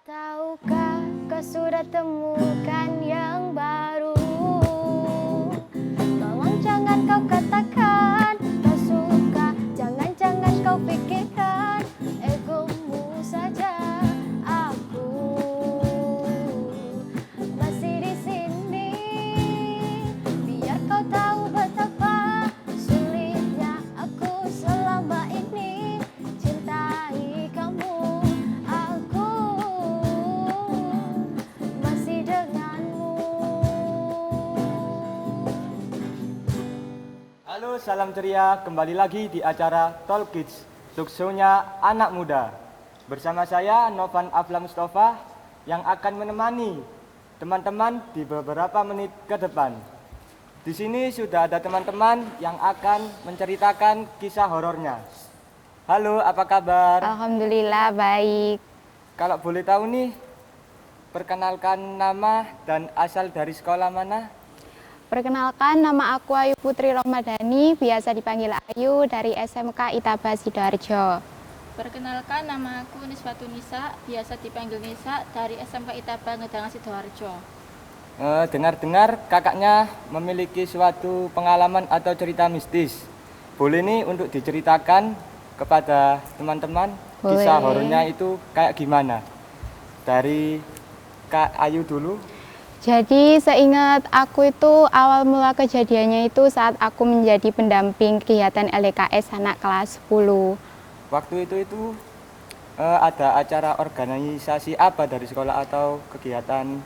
Tahukah kau sudah temukan yang baru? Tolong jangan kau katakan kau suka, jangan-jangan kau pikirkan egomu saja. Aku masih di sini, biar kau tahu betapa sulitnya aku selama ini cintai kamu. Aku masih denganmu. Halo, salam ceria. Kembali lagi di acara Talk Kids, talk show-nya anak muda. Bersama saya Novan Afla Mustafa yang akan menemani teman-teman di beberapa menit ke depan. Di sini sudah ada teman-teman yang akan menceritakan kisah horornya. Halo, apa kabar? Alhamdulillah baik. Kalau boleh tahu nih, perkenalkan nama dan asal dari sekolah mana? Perkenalkan, nama aku Ayu Putri Romadhani, biasa dipanggil Ayu, dari SMK Itaba Sidoarjo. Perkenalkan, nama aku Niswatu Nisa, biasa dipanggil Nisa, dari SMK Itaba Ngedangan Sidoarjo. Dengar-dengar kakaknya memiliki suatu pengalaman atau cerita mistis. Boleh nih untuk diceritakan kepada teman-teman Boleh. kisah horornya itu kayak gimana? Dari Kak Ayu dulu. Jadi seingat aku itu awal mula kejadiannya itu saat aku menjadi pendamping kegiatan LDKS anak kelas 10. Waktu itu ada acara organisasi apa dari sekolah atau kegiatan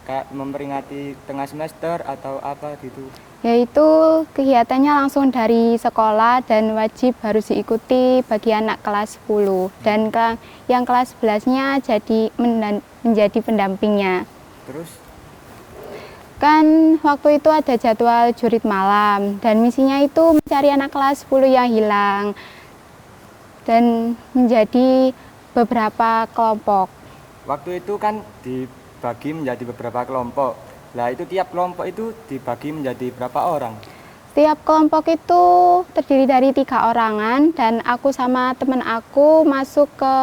kayak memperingati tengah semester atau apa gitu? Yaitu kegiatannya langsung dari sekolah dan wajib harus diikuti bagi anak kelas 10. Dan yang kelas 11-nya menjadi pendampingnya. Terus? Kan waktu itu ada jadwal jurit malam dan misinya itu mencari anak kelas 10 yang hilang dan menjadi beberapa kelompok. Waktu itu kan dibagi menjadi beberapa kelompok. Nah, itu tiap kelompok itu dibagi menjadi berapa orang? Tiap kelompok itu terdiri dari 3 orangan dan aku sama teman aku masuk ke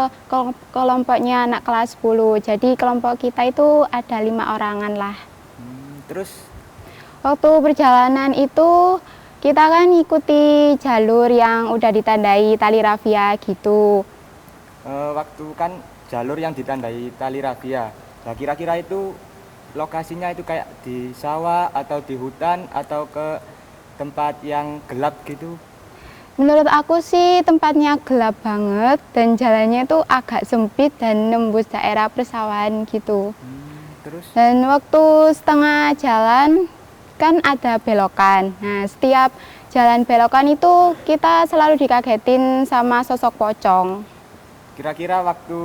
kelompoknya anak kelas 10. Jadi kelompok kita itu ada 5 orangan lah. Terus? Waktu perjalanan itu kita kan ikuti jalur yang udah ditandai tali rafia gitu. Waktu kan jalur yang ditandai tali rafia. Nah, kira-kira itu lokasinya itu kayak di sawah atau di hutan atau ke tempat yang gelap gitu? Menurut aku sih tempatnya gelap banget dan jalannya itu agak sempit dan nembus daerah persawahan gitu. Terus? Dan waktu setengah jalan kan ada belokan. Nah, setiap jalan belokan itu kita selalu dikagetin sama sosok pocong. Kira-kira waktu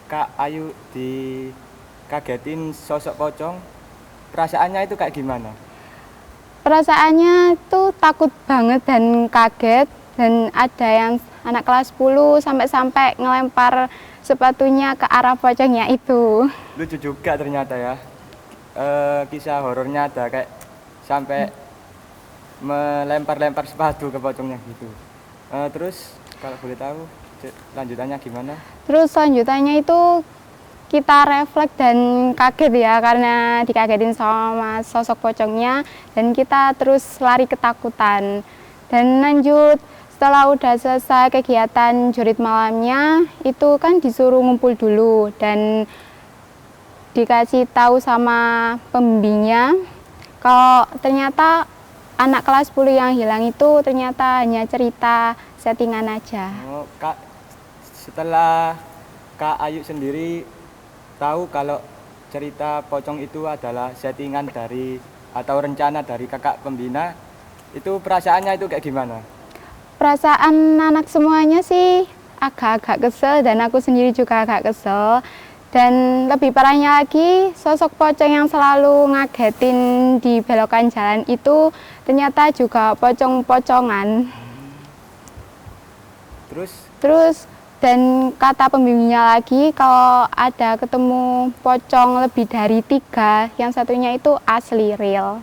Kak Ayu dikagetin sosok pocong, perasaannya itu kayak gimana? Perasaannya itu takut banget dan kaget, dan ada yang anak kelas 10 sampai ngelempar sepatunya ke arah pocongnya itu. Lucu juga ternyata ya. Kisah horornya ada kayak sampai melempar-lempar sepatu ke pocongnya gitu. Terus kalau boleh tahu lanjutannya gimana? Terus selanjutnya itu kita refleks dan kaget ya karena dikagetin sama sosok pocongnya, dan kita terus lari ketakutan. Dan lanjut setelah udah selesai kegiatan jurit malamnya itu kan disuruh ngumpul dulu dan dikasih tahu sama pembimbingnya kalau ternyata anak kelas 10 yang hilang itu ternyata hanya cerita settingan aja. Kak, setelah Kak Ayu sendiri tahu kalau cerita pocong itu adalah settingan dari atau rencana dari kakak pembina, itu perasaannya itu kayak gimana? Perasaan anak semuanya sih agak-agak kesel dan aku sendiri juga agak kesel. Dan lebih parahnya lagi, sosok pocong yang selalu ngagetin di belokan jalan itu ternyata juga pocong-pocongan. Terus dan kata pembimbingnya lagi kalau ada ketemu pocong lebih dari 3, yang satunya itu asli real.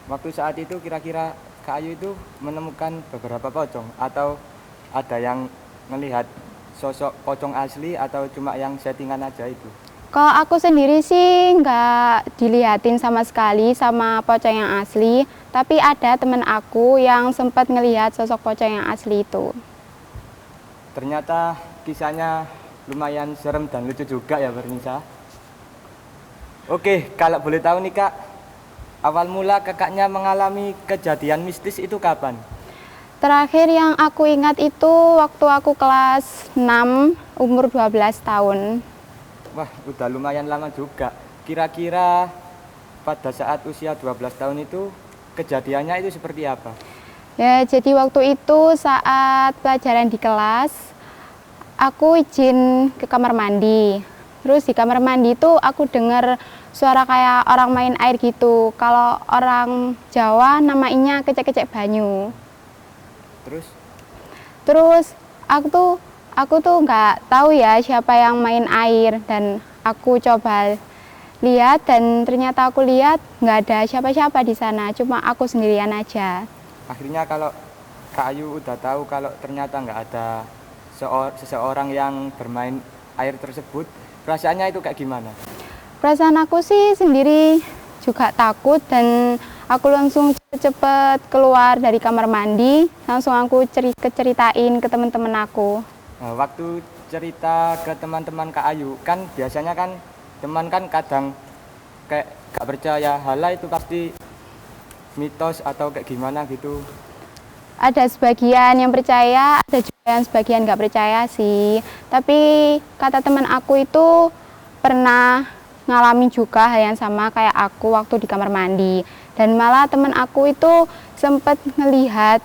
Waktu saat itu kira-kira Kak Ayu itu menemukan beberapa pocong atau ada yang melihat sosok pocong asli atau cuma yang settingan aja itu? Kalau aku sendiri sih nggak dilihatin sama sekali sama pocong yang asli, tapi ada teman aku yang sempat ngelihat sosok pocong yang asli itu. Ternyata kisahnya lumayan serem dan lucu juga ya Bernisa. Oke, kalau boleh tahu nih Kak, awal mula kakaknya mengalami kejadian mistis itu kapan? Terakhir yang aku ingat itu waktu aku kelas 6, umur 12 tahun. Wah, udah lumayan lama juga. Kira-kira pada saat usia 12 tahun itu kejadiannya itu seperti apa? Ya, jadi waktu itu saat pelajaran di kelas, aku izin ke kamar mandi. Terus di kamar mandi itu aku dengar suara kayak orang main air gitu. Kalau orang Jawa namanya kecek-kecek banyu. Terus aku tuh nggak tahu ya siapa yang main air, dan aku coba lihat dan ternyata aku lihat nggak ada siapa-siapa di sana, cuma aku sendirian aja. Akhirnya kalau Kak Ayu udah tahu kalau ternyata nggak ada seseorang yang bermain air tersebut, perasaannya itu kayak gimana? Perasaan aku sih sendiri juga takut, dan aku langsung cepet-cepet keluar dari kamar mandi, langsung aku ceritain ke teman-teman aku. Nah, waktu cerita ke teman-teman Kak Ayu, kan biasanya kan teman kan kadang kayak gak percaya, halah itu pasti mitos atau kayak gimana gitu. Ada sebagian yang percaya, ada juga yang sebagian nggak percaya sih. Tapi kata teman aku itu pernah ngalamin juga hal yang sama kayak aku waktu di kamar mandi. Dan malah teman aku itu sempat ngelihat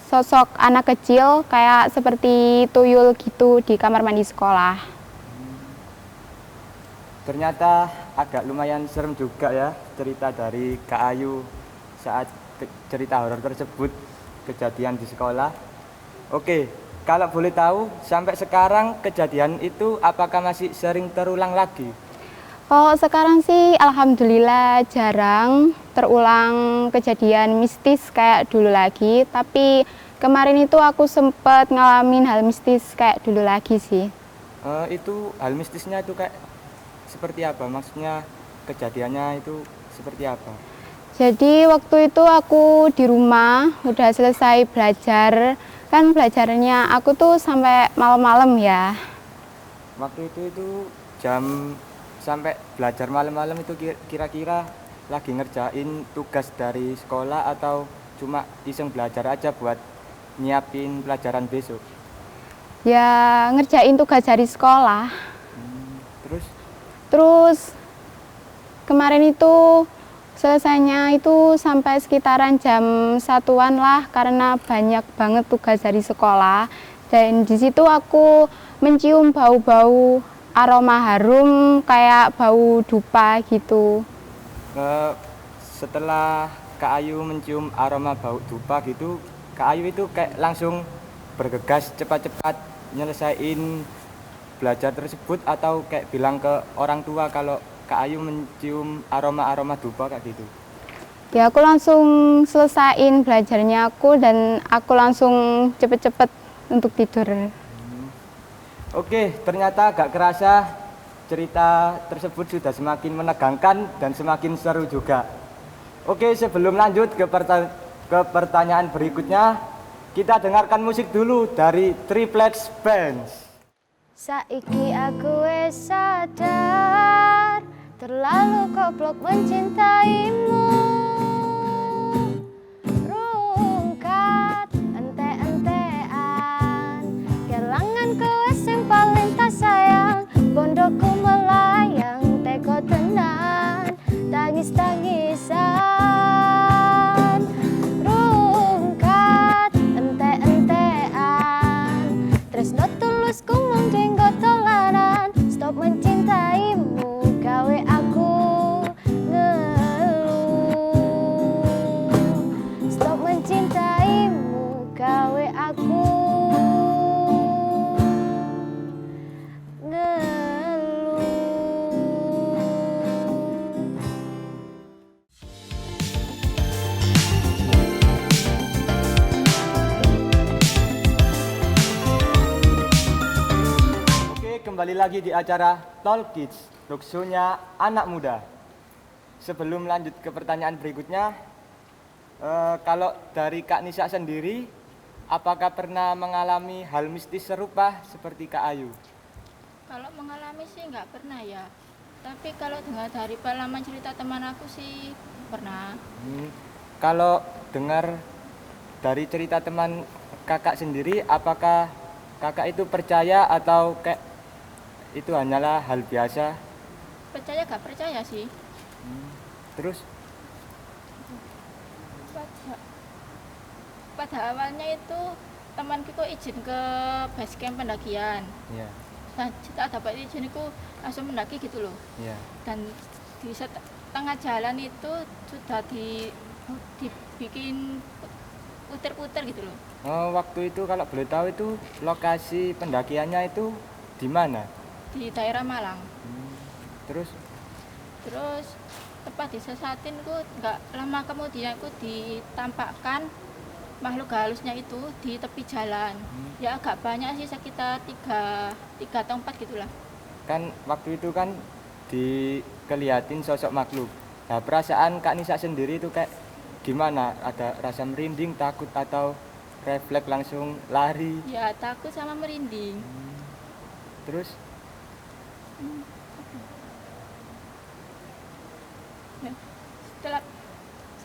sosok anak kecil kayak seperti tuyul gitu di kamar mandi sekolah. Ternyata agak lumayan serem juga ya cerita dari Kak Ayu saat cerita horor tersebut kejadian di sekolah. Oke, kalau boleh tahu sampai sekarang kejadian itu apakah masih sering terulang lagi? Kalau sekarang sih alhamdulillah jarang terulang kejadian mistis kayak dulu lagi, tapi kemarin itu aku sempat ngalamin hal mistis kayak dulu lagi sih. Itu hal mistisnya itu kayak seperti apa? Maksudnya kejadiannya itu seperti apa? Jadi waktu itu aku di rumah udah selesai belajar, kan belajarnya aku tuh sampai malam-malam ya. Waktu itu jam sampai belajar malam-malam itu kira-kira lagi ngerjain tugas dari sekolah atau cuma iseng belajar aja buat nyiapin pelajaran besok? Ya ngerjain tugas dari sekolah. Terus kemarin itu selesainya itu sampai sekitaran jam 1-an lah, karena banyak banget tugas dari sekolah. Dan di situ aku mencium bau-bau aroma harum kayak bau dupa gitu. Setelah Kak Ayu mencium aroma bau dupa gitu, Kak Ayu itu kayak langsung bergegas cepat-cepat nyelesain belajar tersebut atau kayak bilang ke orang tua kalau Kak Ayu mencium aroma-aroma dupa kayak gitu? Ya aku langsung selesain belajarnya aku, dan aku langsung cepet-cepet untuk tidur. Oke, ternyata gak kerasa cerita tersebut sudah semakin menegangkan dan semakin seru juga. Oke, sebelum lanjut ke pertanyaan berikutnya, kita dengarkan musik dulu dari Triplex Band. Saiki aku wis sadar, terlalu goblok mencintaimu. Rungkat ente-entean, kelangan kowe sing paling tak sayang. Bondoku melayang, teko tenan, tangis-tangisan. Rungkat ente-entean, tresno tulusku mending tolanan. Stop mencintaimu, gawe aku ngeluh. Stop mencintaimu, gawe aku ngeluh. Oke, kembali lagi di acara Talk Kids. Talkshow-nya anak muda. Sebelum lanjut ke pertanyaan berikutnya, kalau dari Kak Nisa sendiri, apakah pernah mengalami hal mistis serupa seperti Kak Ayu? Kalau mengalami sih nggak pernah ya. Tapi kalau dengar dari pengalaman cerita teman aku sih pernah. Kalau dengar dari cerita teman kakak sendiri, apakah kakak itu percaya atau kayak itu hanyalah hal biasa? Percaya gak percaya sih. Terus? Pada awalnya itu temanku kok izin ke base camp pendakian. Iya. Nah, setelah dapat izin itu langsung mendaki gitu loh. Iya. Dan di tengah jalan itu sudah dibikin puter-puter gitu loh. Oh, waktu itu kalau boleh tahu itu lokasi pendakiannya itu di mana? Di daerah Malang. Terus? Terus tepat disesatin ku nggak lama kemudian ku ditampakkan makhluk halusnya itu di tepi jalan. Ya agak banyak sih, sekitar 3 atau 4 gitulah. Kan waktu itu kan dikelihatin sosok makhluk. Nah, perasaan Kak Nisa sendiri itu kayak gimana? Ada rasa merinding, takut atau refleks langsung lari? Ya takut sama merinding. Terus?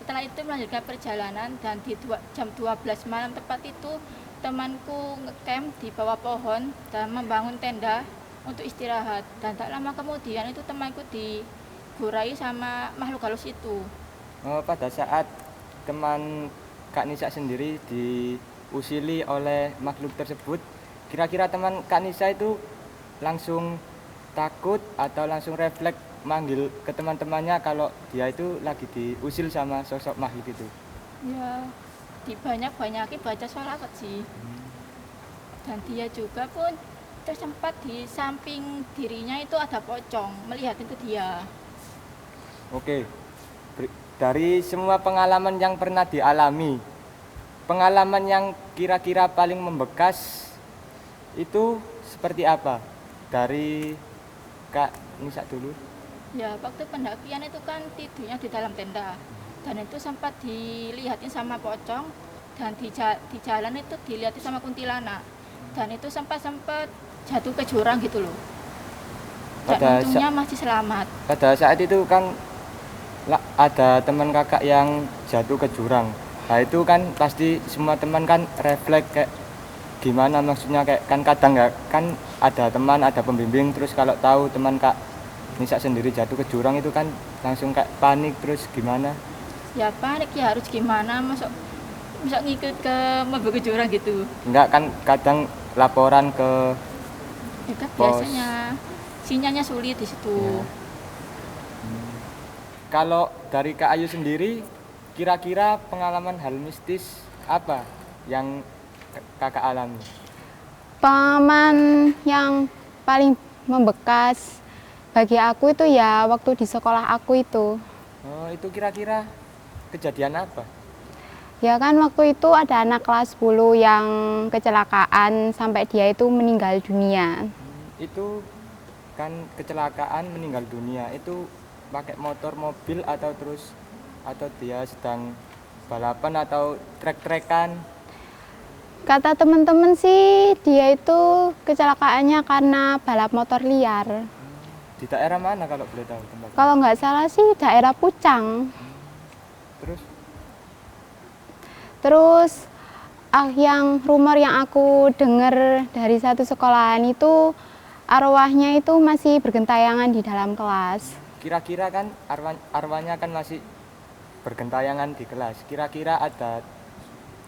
Setelah itu melanjutkan perjalanan dan di jam 12 malam tepat itu temanku ngecamp di bawah pohon dan membangun tenda untuk istirahat. Dan tak lama kemudian itu temanku digurai sama makhluk halus itu. Oh, pada saat teman Kak Nisa sendiri diusili oleh makhluk tersebut, kira-kira teman Kak Nisa itu langsung takut atau langsung refleks manggil ke teman-temannya kalau dia itu lagi diusil sama sosok makhluk itu? Ya, dibanyak-banyakin baca sholawat sih. Dan dia juga pun tersempat di samping dirinya itu ada pocong, melihat itu dia. Oke, dari semua pengalaman yang pernah dialami, pengalaman yang kira-kira paling membekas itu seperti apa? Dari Kak Nisa dulu. Ya, waktu pendakian itu kan tidurnya di dalam tenda. Dan itu sempat dilihatin sama pocong, dan di jalan itu dilihatin sama kuntilanak. Dan itu sempat jatuh ke jurang gitu loh. Dan untungnya masih selamat. Pada saat itu kan ada teman kakak yang jatuh ke jurang. Nah, itu kan pasti semua teman kan refleks kayak gimana, maksudnya kayak kan kadang nggak kan ada teman, ada pembimbing, terus kalau tahu teman Kak Nisa sendiri jatuh ke jurang itu kan langsung kayak panik, terus gimana? Ya panik ya, harus gimana, masuk ngikut ke mobil ke jurang gitu. Enggak, kan kadang laporan ke Ya, pos. biasanya sinyalnya sulit di situ. Ya. Kalau dari Kak Ayu sendiri, kira-kira pengalaman hal mistis apa yang kakak alami? Pengalaman yang paling membekas bagi aku itu ya waktu di sekolah aku itu. Oh, itu kira-kira kejadian apa? Ya kan waktu itu ada anak kelas 10 yang kecelakaan sampai dia itu meninggal dunia. Itu kan kecelakaan meninggal dunia, itu pakai motor, mobil atau dia sedang balapan atau trek-trekan? Kata teman-teman sih dia itu kecelakaannya karena balap motor liar. Di daerah mana kalau boleh tahu tempatnya? Kalau nggak salah sih daerah Pucang. Terus yang rumor yang aku dengar dari satu sekolahan itu arwahnya itu masih bergentayangan di dalam kelas. Kira-kira kan arwahnya kan masih bergentayangan di kelas. Kira-kira ada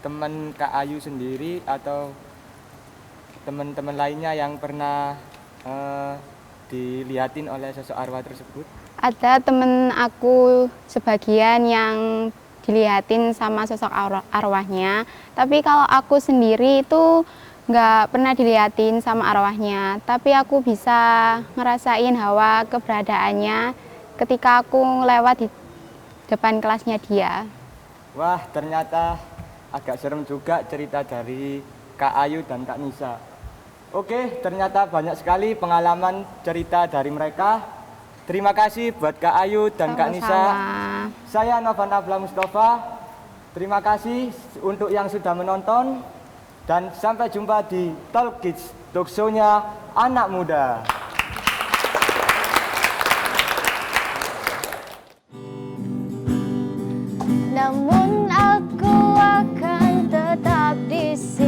teman Kak Ayu sendiri atau teman-teman lainnya yang pernah dilihatin oleh sosok arwah tersebut? Ada temen aku sebagian yang dilihatin sama sosok arwahnya, tapi kalau aku sendiri itu nggak pernah dilihatin sama arwahnya, tapi aku bisa ngerasain hawa keberadaannya ketika aku lewat di depan kelasnya dia. Wah, ternyata agak serem juga cerita dari Kak Ayu dan Kak Nisa. Oke, ternyata banyak sekali pengalaman cerita dari mereka. Terima kasih buat Kak Ayu dan Kak Nisa. Sama-sama. Saya Novan Afla Mustafa. Terima kasih untuk yang sudah menonton. Dan sampai jumpa di Talk Kids, talk show-nya anak muda. Namun aku akan tetap di sini.